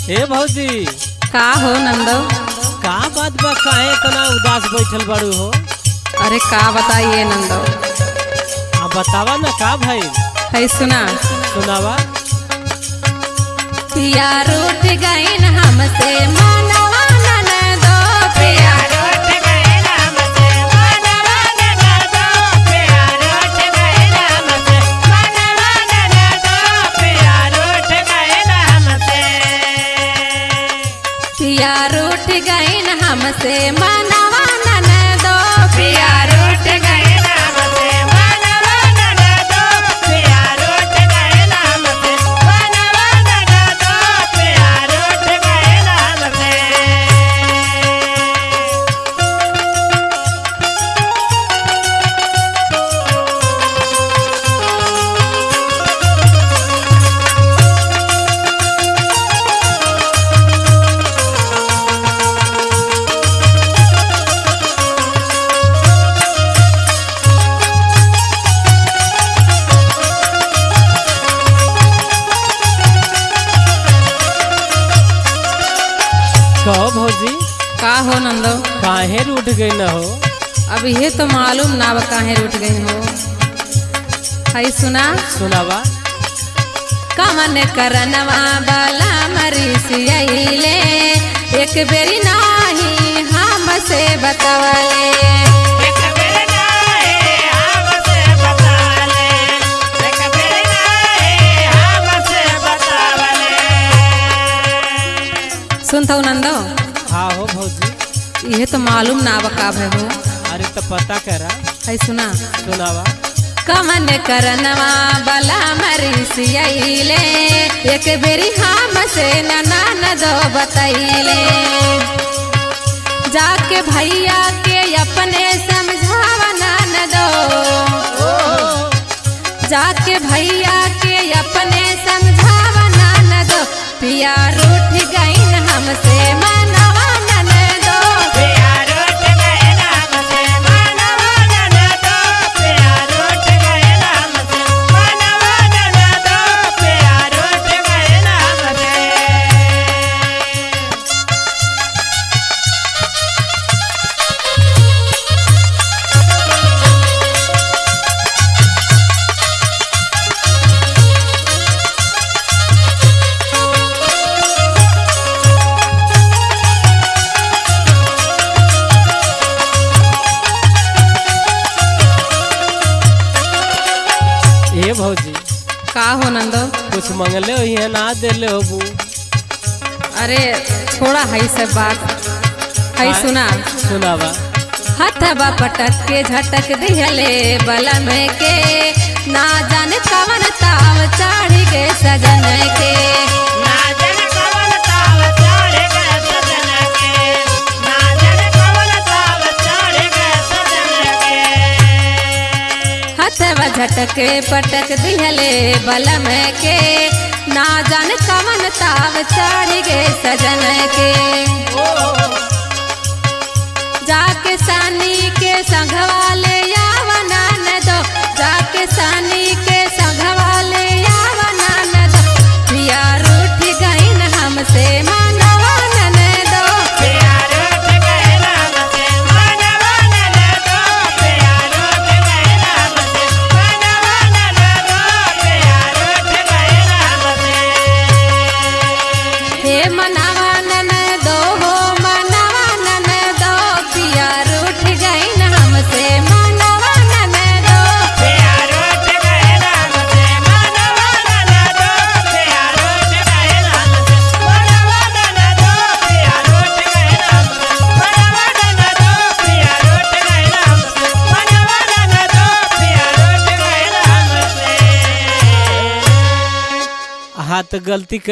ए भौजी का हो नंदो? का बात बा, काहे इतना उदास बैठल बाड़ू हो? अरे का बताइए नंदो। अब बतावा ना का भाई। है सुना सुनावा। पिया रूठ गईन हमसे मनवा ननदो, पिया रूठ गईन हमसे मनवा ननदो, पिया रूठ गईन हमसे मनवा ननदो, पिया रूठ गईन हमसे, पिया रूठ गईन हमसे मनवा ननदो, पिया रूठ गईन हमसे मनवा ननदो, पिया रूठ गईन हमसे मनवा ननदो, पिया रूठ गईन हमसे। कहो भौजी, का हो नंदो? काहे रूठ गई न हो? अब ये तो मालूम ना बा काहे रूठ गई हो। है सुना। सुनावा। कमन करनवा बाला मरीसियले, एक बेरी नाही हमसे बतावले, एक बेरी नाही हमसे बतावले, एक बेरी नाही हमसे बतावले। सुनथौ नंदो? हाँ हो भौजी। ये तो मालूम ना बा का भय हो। अरे तो पता करा। है सुना। सुनावा। कमन करनवा बला मरीसियले, एक बेरी हमसे ननदो बतैले, जाके भैया के अपने समझावा ननदो, जाके भैया के अपने समझावा ननदो, पिया रूठ गईन हमसे मनवा ननदो, पिया रूठ गईन हमसे मनवा ननदो, पिया रूठ गईन हमसे मनवा ननदो, पिया रूठ गईन हमसे। ए भौजी, का हो नंदो? कुछ मंगले हो या ना देले हो बू? अरे छोड़ा है सब बात। है सुना। सुनावा। हथबा पटक के झटक दिहले बलम के, ना जाने कवन ताव चढ़ के सजन के, ना जाने कवन ताव चढ़ के सजन के, ना जाने कवन ताव चढ़ के सजन के। हथबा झटक पटक दिहले बलम के, ना जाने कवन ताव चढ़ के सजन के, जाके सानी के संघवा ले आवा ननदो, जाके सानी के संघवा ले आवा ननदो, पिया रूठ गईन हमसे मनवा ननदो, पिया रूठ गईन हमसे मनवा ननदो, पिया रूठ गईन हमसे मनवा ननदो, पिया रूठ गईन हमसे। हे मनवा ननदो हो मनवा ननदो, पिया रूठ गईन हमसे मनवा ननदो, पिया रूठ गईन हमसे मनवा ननदो, पिया रूठ गईन हमसे मनवा ननदो, पिया रूठ गईन हमसे मनवा ननदो, पिया रूठ गईन हमसे मनवा ननदो, पिया रूठ गईन हमसे। हाँ तो गलती